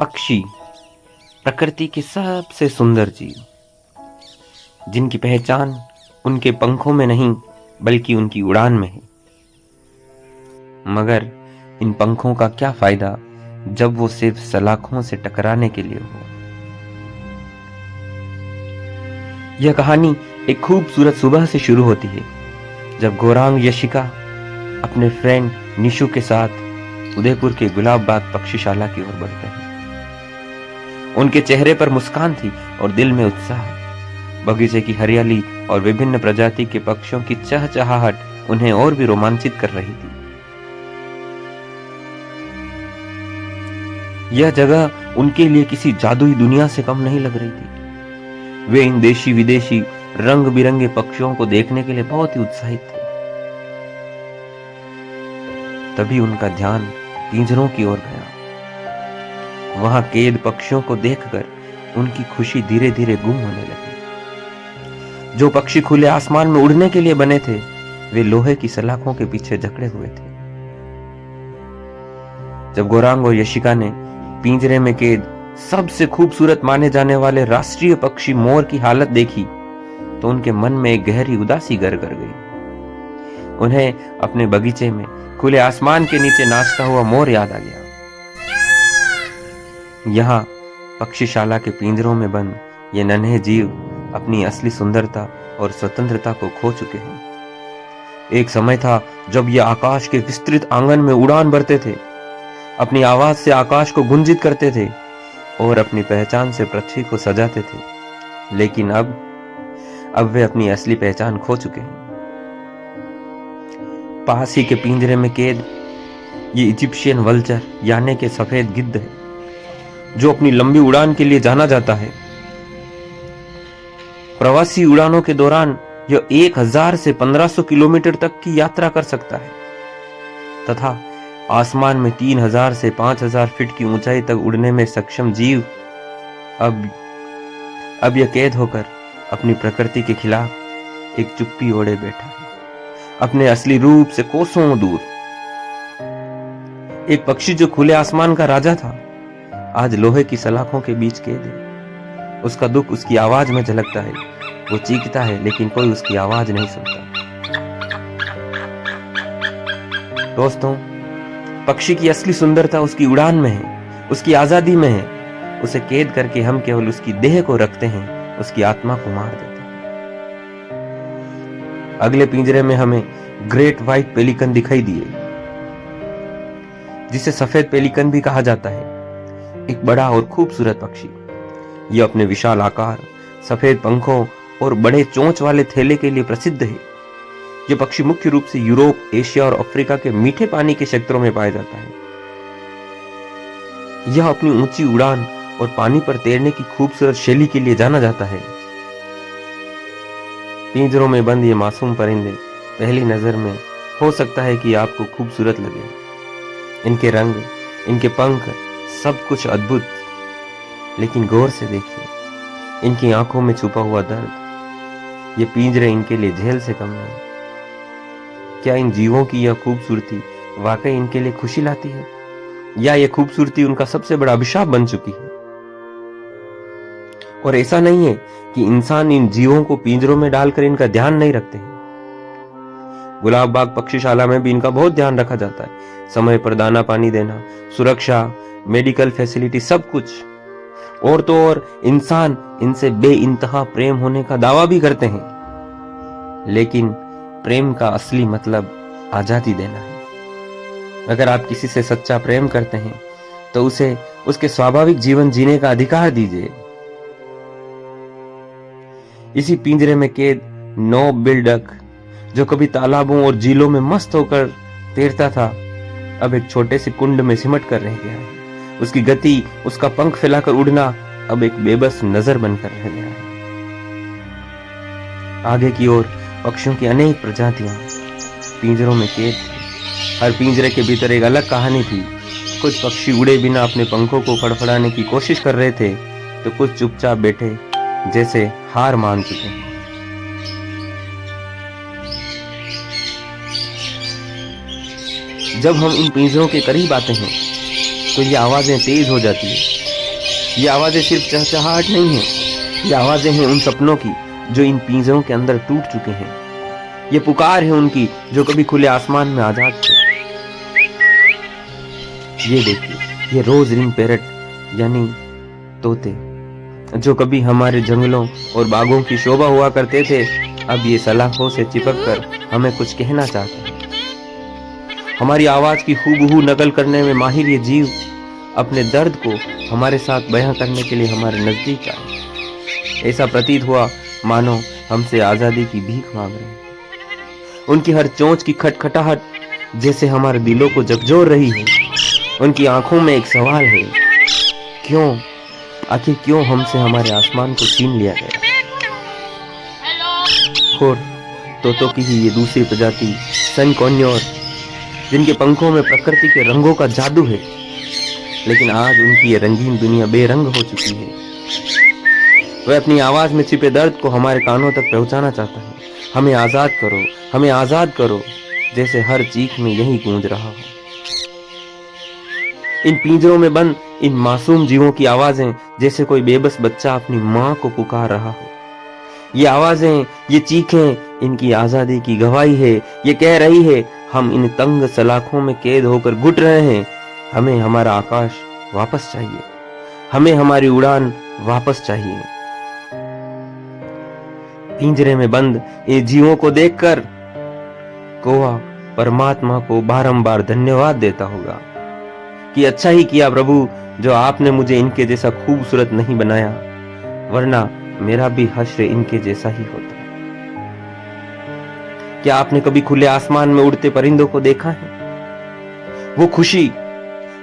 पक्षी प्रकृति के सबसे सुंदर जीव, जिनकी पहचान उनके पंखों में नहीं बल्कि उनकी उड़ान में है। मगर इन पंखों का क्या फायदा जब वो सिर्फ सलाखों से टकराने के लिए हो। यह कहानी एक खूबसूरत सुबह से शुरू होती है, जब गौरांग यशिका अपने फ्रेंड निशु के साथ उदयपुर के गुलाब बाग पक्षीशाला की ओर बढ़ते हैं। उनके चेहरे पर मुस्कान थी और दिल में उत्साह। बगीचे की हरियाली और विभिन्न प्रजाति के पक्षियों की चहचहाहट उन्हें और भी रोमांचित कर रही थी। यह जगह उनके लिए किसी जादुई दुनिया से कम नहीं लग रही थी। वे इन देशी विदेशी रंग बिरंगे पक्षियों को देखने के लिए बहुत ही उत्साहित थे। तभी उनका ध्यान पिंजरों की ओर गया। वहां कैद पक्षियों को देखकर उनकी खुशी धीरे धीरे गुम होने लगी। जो पक्षी खुले आसमान में उड़ने के लिए बने थे, वे लोहे की सलाखों के पीछे जकड़े हुए थे। जब गौरांग और यशिका ने पिंजरे में कैद सबसे खूबसूरत माने जाने वाले राष्ट्रीय पक्षी मोर की हालत देखी, तो उनके मन में एक गहरी उदासी घर कर गई। उन्हें अपने बगीचे में खुले आसमान के नीचे नाचता हुआ मोर याद आ गया। यहाँ पक्षीशाला के पिंजरों में बंद ये नन्हे जीव अपनी असली सुंदरता और स्वतंत्रता को खो चुके हैं। एक समय था जब ये आकाश के विस्तृत आंगन में उड़ान भरते थे, अपनी आवाज से आकाश को गुंजित करते थे और अपनी पहचान से पृथ्वी को सजाते थे। लेकिन अब वे अपनी असली पहचान खो चुके हैं। पास ही के पिंजरे में कैद ये इजिप्शियन वल्चर यानी के सफेद गिद्ध है, जो अपनी लंबी उड़ान के लिए जाना जाता है। प्रवासी उड़ानों के दौरान यह 1000 से 1500 किलोमीटर तक की यात्रा कर सकता है तथा आसमान में 3000 से 5000 फीट की ऊंचाई तक उड़ने में सक्षम जीव अब यह कैद होकर अपनी प्रकृति के खिलाफ एक चुप्पी ओढ़े बैठा है, अपने असली रूप से कोसों दूर। एक पक्षी जो खुले आसमान का राजा था, आज लोहे की सलाखों के बीच कैद है। उसका दुख उसकी आवाज में झलकता है। वो चीखता है लेकिन कोई उसकी आवाज नहीं सुनता। दोस्तों, पक्षी की असली सुंदरता उसकी उड़ान में है, उसकी आजादी में है। उसे कैद करके हम केवल उसकी देह को रखते हैं, उसकी आत्मा को मार देते हैं। अगले पिंजरे में हमें ग्रेट व्हाइट पेलिकन दिखाई दिए, जिसे सफेद पेलिकन भी कहा जाता है। एक बड़ा और खूबसूरत पक्षी। यह अपने विशाल आकार, सफेद पंखों और बड़े चोंच वाले थैले के लिए प्रसिद्ध है। यह पक्षी मुख्य रूप से यूरोप, एशिया और अफ्रीका के मीठे पानी के क्षेत्रों में पाया जाता है। यह अपनी ऊंची उड़ान और पानी पर तैरने की खूबसूरत शैली के लिए जाना जाता है। पिंजरों में बंद ये मासूम परिंदे पहली नजर में हो सकता है कि आपको खूबसूरत लगे। इनके रंग, इनके पंख, सब कुछ अद्भुत। लेकिन गौर से देखिए, इनकी आंखों में छुपा हुआ दर्द। ये पिंजरे इनके लिए झेल से कम नहीं। क्या इन जीवों की यह खूबसूरती वाकई इनके लिए खुशी लाती है, या यह खूबसूरती उनका सबसे बड़ा अभिशाप बन चुकी है? और ऐसा नहीं है कि इंसान इन जीवों को पिंजरों में डालकर इनका ध्यान नहीं रखते हैं। गुलाब बाग पक्षीशाला में भी इनका बहुत ध्यान रखा जाता है। समय पर दाना पानी देना, सुरक्षा, मेडिकल फैसिलिटी, सब कुछ। और तो और इंसान इनसे बेइंतहा प्रेम होने का दावा भी करते हैं। लेकिन प्रेम का असली मतलब आजादी देना है। अगर आप किसी से सच्चा प्रेम करते हैं तो उसे उसके स्वाभाविक जीवन जीने का अधिकार दीजिए। इसी पिंजरे में कैद नॉब बिल डक, जो कभी तालाबों और झीलों में मस्त होकर तैरता था, अब एक छोटे से कुंड में सिमट कर रह गया है। उसकी गति, उसका पंख फैलाकर उड़ना अब एक बेबस नजर बनकर रह गया है। आगे की ओर पक्षियों की अनेक प्रजातियां पिंजरों में कैद थी। हर पिंजरे के भीतर एक अलग कहानी थी। कुछ पक्षी उड़े बिना अपने पंखों को फड़फड़ाने की कोशिश कर रहे थे, तो कुछ चुपचाप बैठे जैसे हार मान चुके हैं। जब हम इन पिंजरों के करीब आते हैं तो ये आवाजें तेज हो जाती है। ये आवाजें सिर्फ चहचहाहट नहीं है, ये आवाजें हैं उन सपनों की जो इन पिंजरों के अंदर टूट चुके हैं। ये पुकार है उनकी जो कभी खुले आसमान में आजाद थे। ये देखिए, ये रोज रिंग पैरट यानी तोते जो कभी हमारे जंगलों और बागों की शोभा हुआ करते थे, अब ये सलाखों से चिपक कर हमें कुछ कहना चाहते हैं। हमारी आवाज की हूबहू नकल करने में माहिर ये जीव अपने दर्द को हमारे साथ बयां करने के लिए हमारे नजदीक आए। ऐसा प्रतीत हुआ मानो हमसे आजादी की भीख मांग रहे हैं। उनकी हर चोंच की खटखटाहट जैसे हमारे दिलों को झकझोर रही है। उनकी आंखों में एक सवाल है, क्यों, आखिर क्यों हमसे हमारे आसमान को छीन लिया गया। और तोतों की ही ये दूसरी प्रजाति सन कॉन्योर, जिनके पंखों में प्रकृति के रंगों का जादू है, लेकिन आज उनकी ये रंगीन दुनिया बेरंग हो चुकी है। वह अपनी आवाज में छिपे दर्द को हमारे कानों तक पहुंचाना चाहता है। हमें आजाद करो, हमें आजाद करो, जैसे हर चीख में यही गूंज रहा हो। इन पिंजरों में बंद इन मासूम जीवों की आवाजें जैसे कोई बेबस बच्चा अपनी मां को पुकार रहा हो। ये आवाजें, ये चीखें इनकी आजादी की गवाही है। ये कह रही है, हम इन तंग सलाखों में कैद होकर घुट रहे हैं। हमें हमारा आकाश वापस चाहिए, हमें हमारी उड़ान वापस चाहिए। पिंजरे में बंद ये जीवों को देखकर कौवा परमात्मा को बारंबार धन्यवाद देता होगा कि अच्छा ही किया प्रभु जो आपने मुझे इनके जैसा खूबसूरत नहीं बनाया, वरना मेरा भी हश्र इनके जैसा ही होता। क्या आपने कभी खुले आसमान में उड़ते परिंदों को देखा है? वो खुशी,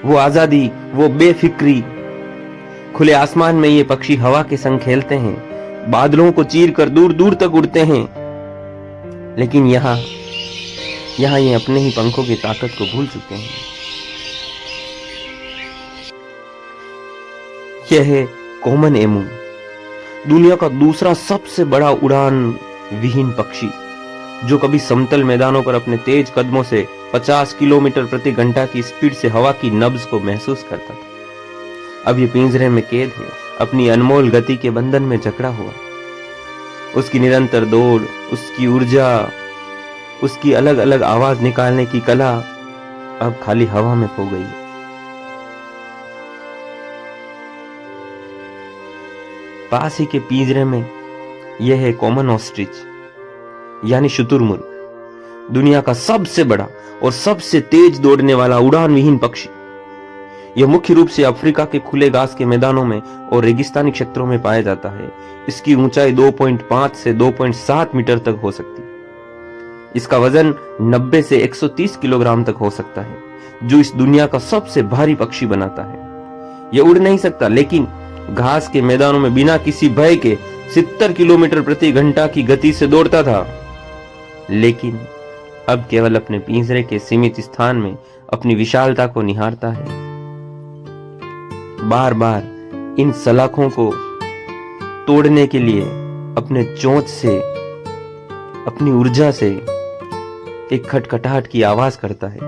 वो आजादी, वो बेफिक्री। खुले आसमान में ये पक्षी हवा के संग खेलते हैं, बादलों को चीर कर दूर दूर तक उड़ते हैं। लेकिन यहाँ ये अपने ही पंखों की ताकत को भूल चुके हैं। यह है कॉमन एमू, दुनिया का दूसरा सबसे बड़ा उड़ान विहीन पक्षी, जो कभी समतल मैदानों पर अपने तेज कदमों से 50 किलोमीटर प्रति घंटा की स्पीड से हवा की नब्ज को महसूस करता था। अब ये पिंजरे में कैद है, अपनी अनमोल गति के बंधन में जकड़ा हुआ। उसकी निरंतर दौड़, उसकी ऊर्जा, उसकी अलग अलग आवाज निकालने की कला अब खाली हवा में खो गई है। पास ही के पिंजरे में यह है कॉमन ऑस्ट्रिच यानी शुतुरमुर्ग, दुनिया का सबसे बड़ा और सबसे तेज दौड़ने वाला उड़ान विहीन पक्षी। यह मुख्य रूप से अफ्रीका के खुले घास के मैदानों में और रेगिस्तानी क्षेत्रों में पाया जाता है। इसकी ऊंचाई 2.5 से 2.7 मीटर तक हो सकती है। इसका वजन 90 से 130 किलोग्राम तक हो सकता है, जो इस दुनिया का सबसे भारी पक्षी बनाता है। यह उड़ नहीं सकता, लेकिन घास के मैदानों में बिना किसी भय के 70 किलोमीटर प्रति घंटा की गति से दौड़ता था। लेकिन अब केवल अपने पिंजरे के सीमित स्थान में अपनी विशालता को निहारता है। बार बार इन सलाखों को तोड़ने के लिए अपने चोंच से, अपनी ऊर्जा से एक खटखटाहट की आवाज करता है।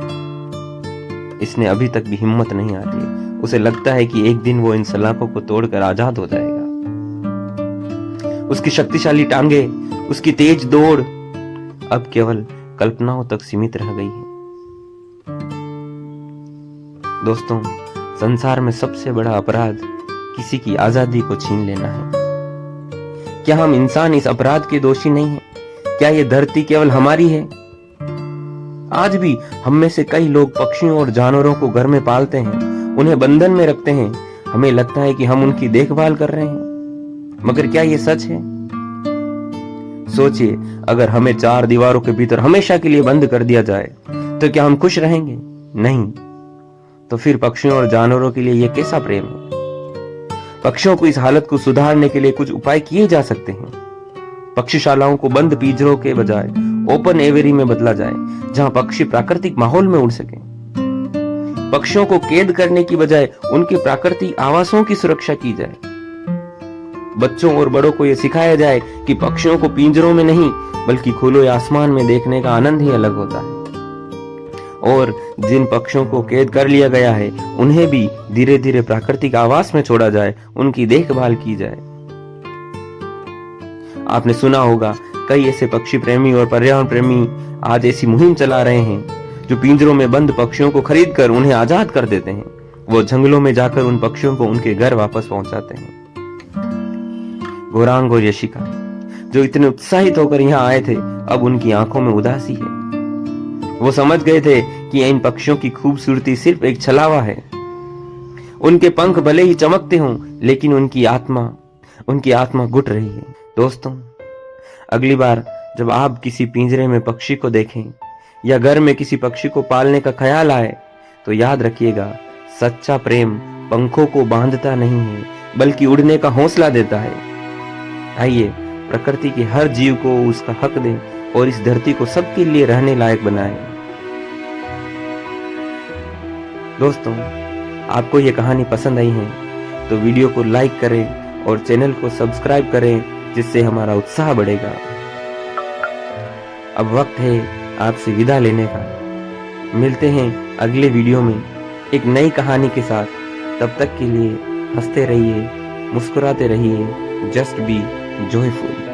इसने अभी तक भी हिम्मत नहीं आती है। उसे लगता है कि एक दिन वो इन सलाखों को तोड़कर आजाद हो जाएगा। उसकी शक्तिशाली टांगे, उसकी तेज दौड़ अब केवल कल्पनाओं तक सीमित रह गई है। दोस्तों, संसार में सबसे बड़ा अपराध किसी की आजादी को छीन लेना है। क्या हम इंसान इस अपराध के दोषी नहीं हैं? क्या ये धरती केवल हमारी है? आज भी हम में से कई लोग पक्षियों और जानवरों को घर में पालते हैं, उन्हें बंधन में रखते हैं। हमें लगता है कि हम उनकी देखभाल कर रहे हैं, मगर क्या ये सच है? सोचिए, अगर हमें 4 दीवारों के भीतर हमेशा के लिए बंद कर दिया जाए तो क्या हम खुश रहेंगे? नहीं। तो फिर पक्षियों और जानवरों के लिए यह कैसा प्रेम है? पक्षियों को इस हालत को सुधारने के लिए कुछ उपाय किए जा सकते हैं। पक्षीशालाओं को बंद पिंजरों के बजाय ओपन एवेरी में बदला जाए, जहां पक्षी प्राकृतिक माहौल में उड़ सके। पक्षियों को कैद करने की बजाय उनके प्राकृतिक आवासों की सुरक्षा की जाए। बच्चों और बड़ों को यह सिखाया जाए कि पक्षियों को पिंजरों में नहीं बल्कि खुले आसमान में देखने का आनंद ही अलग होता है। और जिन पक्षियों को कैद कर लिया गया है उन्हें भी धीरे धीरे प्राकृतिक आवास में छोड़ा जाए, उनकी देखभाल की जाए। आपने सुना होगा कई ऐसे पक्षी प्रेमी और पर्यावरण प्रेमी आज ऐसी मुहिम चला रहे हैं जो पिंजरों में बंद पक्षियों को खरीद कर उन्हें आजाद कर देते हैं। वो जंगलों में जाकर उन पक्षियों को उनके घर वापस पहुंचाते हैं। गौरांग और यशिका जो इतने उत्साहित होकर यहाँ आए थे, अब उनकी आंखों में उदासी है। वो समझ गए थे कि इन पक्षियों की खूबसूरती सिर्फ एक छलावा है। उनके पंख भले ही चमकते हों, लेकिन उनकी आत्मा घुट रही है। दोस्तों, अगली बार जब आप किसी पिंजरे में पक्षी को देखें या घर में किसी पक्षी को पालने का ख्याल आए, तो याद रखिएगा, सच्चा प्रेम पंखों को बांधता नहीं है, बल्कि उड़ने का हौसला देता है। आइए प्रकृति के हर जीव को उसका हक दें और इस धरती को सबके लिए रहने लायक बनाएं। दोस्तों, आपको ये कहानी पसंद आई है तो वीडियो को लाइक करें और चैनल को सब्सक्राइब करें, जिससे हमारा उत्साह बढ़ेगा। अब वक्त है आपसे विदा लेने का। मिलते हैं अगले वीडियो में एक नई कहानी के साथ। तब तक के लिए हंसते रहिए, मुस्कुराते रहिए, जस्ट बी जॉयफुल।